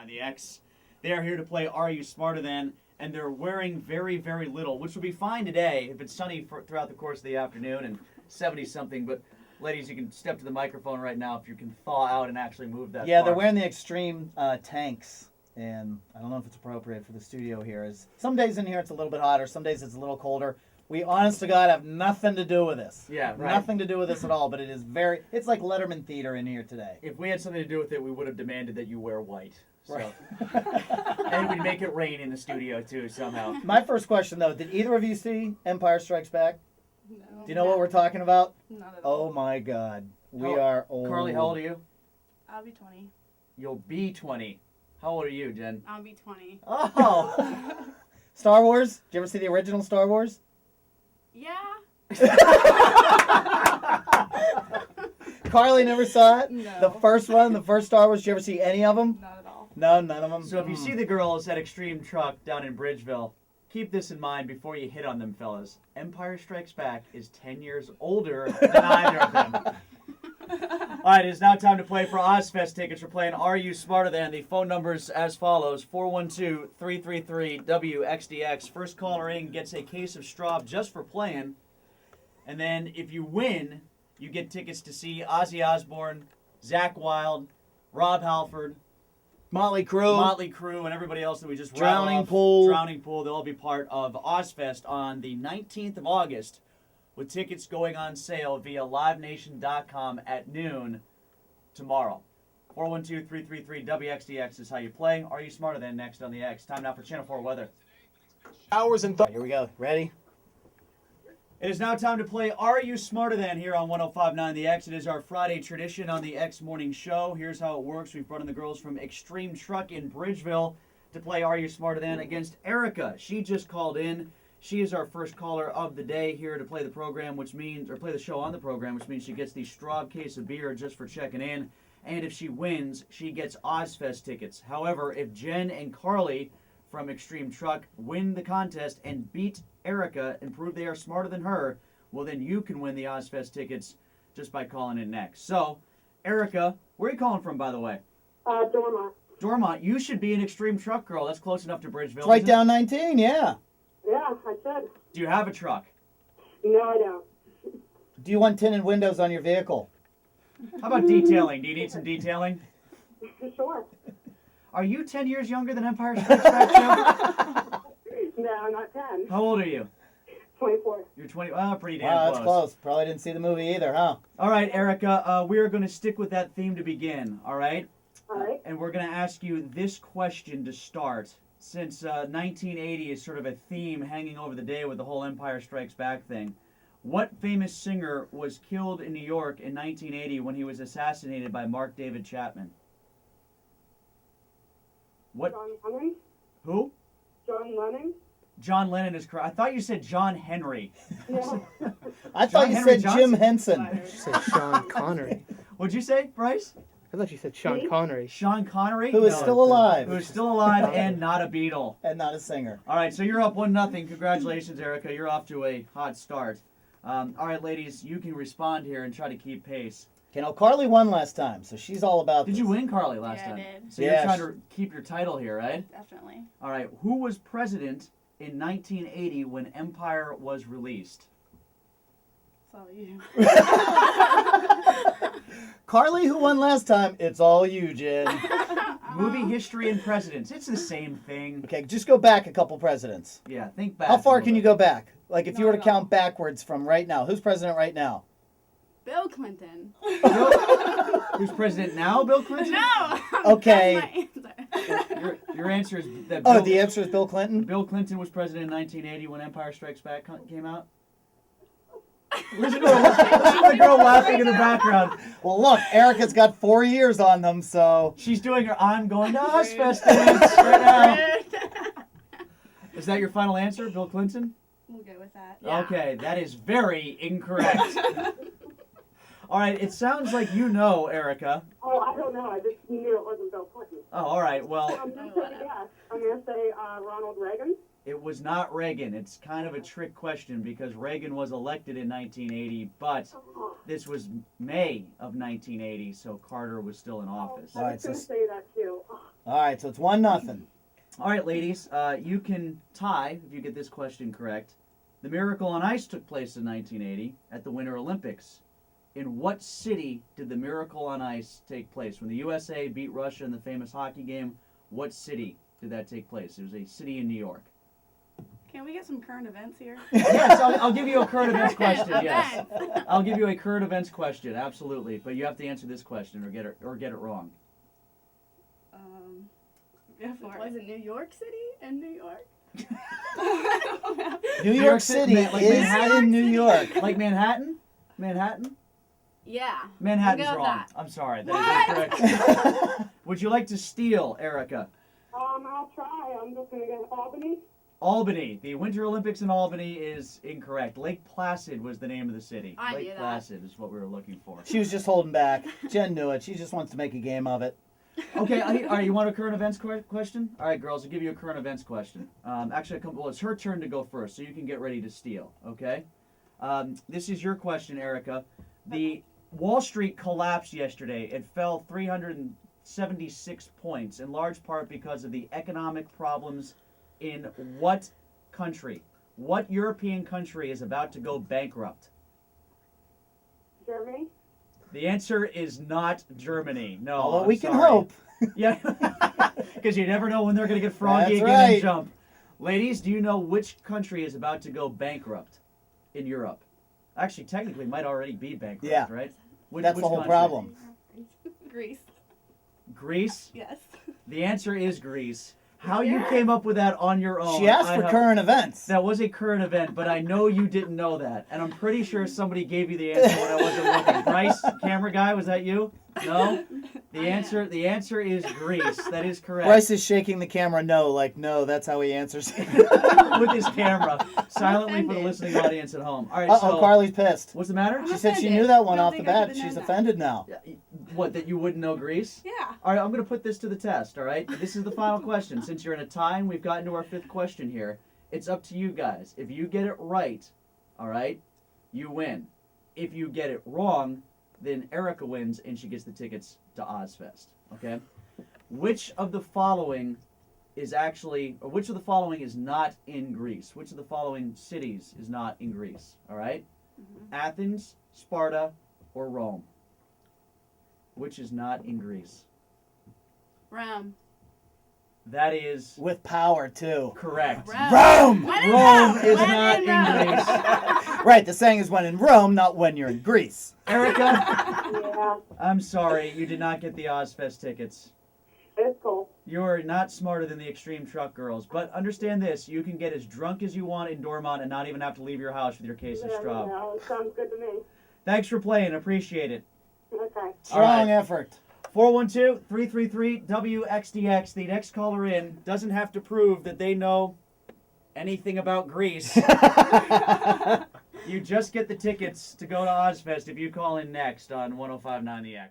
105.9 The X. They are here to play Are You Smarter Than? And they're wearing very, very little, which will be fine today if it's sunny throughout the course of the afternoon and 70-something. But, ladies, you can step to the microphone right now if you can thaw out and actually move that Yeah, far. they're wearing the Xtreme tanks. And I don't know if it's appropriate for the studio here. Some days in here it's a little bit hotter. Some days it's a little colder. We, honest to God, have nothing to do with this. Yeah, right. Nothing to do with this at all, but it is it's like Letterman Theater in here today. If we had something to do with it, we would have demanded that you wear white. So. Right. And we'd make it rain in the studio, too, somehow. My first question, though, did either of you see Empire Strikes Back? No. Do you know what we're talking about? Not at all. Oh, my God. We How- are old. Carly, how old are you? I'll be 20. You'll be 20. How old are you, Jen? I'll be 20. Oh! Star Wars? Did you ever see the original Star Wars? Yeah. Carly never saw it? No. The first one, the first Star Wars, did you ever see any of them? Not at all. No, none of them. So if you see the girls at Xtreme Truck down in Bridgeville, keep this in mind before you hit on them, fellas. Empire Strikes Back is 10 years older than either of them. All right, it is now time to play for Ozfest tickets. We're playing Are You Smarter Than? The phone numbers as follows: 412-333-WXDX. First caller in gets a case of Straub just for playing. And then if you win, you get tickets to see Ozzy Osbourne, Zakk Wylde, Rob Halford, Motley Crue. and everybody else that we just Drowning rattled off. Pool. Drowning Pool. They'll all be part of Ozfest on the 19th of August, with tickets going on sale via livenation.com at noon tomorrow. 412-333-WXDX is how you play. Are You Smarter Than? Next on the X. Time now for Channel 4 weather. Hours and Here we go. Ready? It is now time to play Are You Smarter Than? Here on 105.9 The X. It is our Friday tradition on the X Morning Show. Here's how it works. We've brought in the girls from Xtreme Truck in Bridgeville to play Are You Smarter Than against Erica. She just called in. She is our first caller of the day here to play the program, which means, or play the show on the program, which means she gets the Straub case of beer just for checking in. And if she wins, she gets Ozfest tickets. However, if Jen and Carly from Xtreme Truck win the contest and beat Erica and prove they are smarter than her, well, then you can win the Ozfest tickets just by calling in next. So, Erica, where are you calling from, by the way? Dormont. Dormont. You should be an Xtreme Truck girl. That's close enough to Bridgeville. It's right isn't it? down 19, yeah. Yeah, I should. Do you have a truck? No, I don't. Do you want tinted windows on your vehicle? How about detailing? Do you need some detailing? Sure. Are you 10 years younger than Empire Strikes Back, Joe? No, I'm not 10. How old are you? 24. You're 20. Oh, pretty damn Wow, close. that's close. Probably didn't see the movie either, huh? All right, Erica, we are going to stick with that theme to begin, all right? All right. And we're going to ask you this question to start. Since 1980 is sort of a theme hanging over the day with the whole Empire Strikes Back thing, what famous singer was killed in New York in 1980 when he was assassinated by Mark David Chapman? What? John Lennon? Who? John Lennon? John Lennon is correct. I thought you said John Henry. No. I thought you Henry said Johnson. Jim Henson. You said Sean Connery. What'd you say, Bryce? I thought you said Sean Me? Connery. Sean Connery? Who is No. still alive Who is still alive and not a Beatle. and not a singer. All right, so you're up 1-0. Congratulations, Erica. You're off to a hot start. All right, ladies, you can respond here and try to keep pace. You know, Carly won last time, so she's all about Did this. you win, Carly, last Yeah, I time? did. So Yeah, you're trying to keep your title here, right? Definitely. All right, who was president in 1980 when Empire was released? It's all you. Carly, who won last time, it's all you, Jen. Movie history and presidents. It's the same thing. Okay, just go back a couple presidents. Yeah, think back. How far a little can you bit. go back? Like, if you were to Not at all. count backwards from right now, who's president right now? Bill Clinton. Who's president now, Bill Clinton? No. Okay. That's my answer. Your answer is that Oh, Bill, the answer is Bill Clinton? Bill Clinton was president in 1980 when Empire Strikes Back came out? Listen to the girl laughing in the background. Well, look, Erica's got 4 years on them, so... She's doing her I'm going to Ozfest dance right now. Is that your final answer, Bill Clinton? We'll go with that. Okay, that is very incorrect. All right, it sounds like you know, Erica. Oh, I don't know. I just knew it wasn't Bill Clinton. Oh, all right, well, I'm going to take a guess. I'm going to say Ronald Reagan. it was not Reagan. It's kind of a trick question because Reagan was elected in 1980, but Oh, this was May of 1980, so Carter was still in office. All I right, was going to so- say that too. Oh, All right, so it's 1-0. All right, ladies, you can tie if you get this question correct. The Miracle on Ice took place in 1980 at the Winter Olympics. In what city did the Miracle on Ice take place? When the USA beat Russia in the famous hockey game, what city did that take place? It was a city in New York. Can we get some current events here? Yes, I'll give you a current events question, yes. Events. I'll give you a current events question, absolutely. But you have to answer this question or get it wrong. Go for it. Was it New York City and New York? New York City like is Manhattan? in New York. Like Manhattan? Manhattan? Yeah. Manhattan's We'll go with wrong. that. I'm sorry. That is incorrect. Would you like to steal, Erica? I'll try. I'm just gonna get Albany. Albany. The Winter Olympics in Albany is incorrect. Lake Placid was the name of the city. I Lake knew that. Placid is what we were looking for. She was just holding back. Jen knew it. She just wants to make a game of it. Okay, all right, you want a current events question? All right, girls, I'll give you a current events question. Actually, well, it's her turn to go first, so you can get ready to steal, okay? This is your question, Erica. The Wall Street collapsed yesterday. It fell 376 points, in large part because of the economic problems in what country? What European country is about to go bankrupt? Germany. The answer is not Germany. No, Although I'm we can sorry. hope. Yeah, because you never know when they're going to get froggy That's again right. and jump. Ladies, do you know which country is about to go bankrupt in Europe? Actually, technically, might already be bankrupt, Yeah. right? That's the whole country? problem. Greece. Greece? Yes. The answer is Greece. How you came up with that on your own? She asked I for have- current events. That was a current event, but I know you didn't know that. And I'm pretty sure somebody gave you the answer when I wasn't looking. Bryce, camera guy, was that you? No? The answer is Greece. That is correct. Bryce is shaking the camera no, that's how he answers. With his camera, silently for the offended. listening audience at home. All right, Uh-oh, so Carly's pissed. what's the matter? She said she offended. knew that one Don't off the think I bat. should've She's known that. offended now. What, that you wouldn't know Greece? Yeah. All right, I'm going to put this to the test, all right? This is the final question. Since you're in a tie and we've gotten to our fifth question here, it's up to you guys. If you get it right, all right, you win. If you get it wrong, then Erica wins and she gets the tickets to Ozfest, okay? Which of the following is not in Greece? Which of the following cities is not in Greece, all right? Athens, Sparta, or Rome? Which is not in Greece? Rome. That is With power, too. correct. Rome! When in Rome Rome. is When not in in Rome. Greece. Right, the saying is when in Rome, not when you're in Greece. Erica, Yeah, I'm sorry, you did not get the Ozfest tickets. it's cool. You're not smarter than the Xtreme Truck Girls, but understand this, you can get as drunk as you want in Dormont and not even have to leave your house with your case of Yeah, straw. no, it sounds good to me. Thanks for playing, appreciate it. Okay. Strong right. effort. 412-333-WXDX. The next caller in doesn't have to prove that they know anything about Greece. You just get the tickets to go to Ozfest if you call in next on 105.9 The X.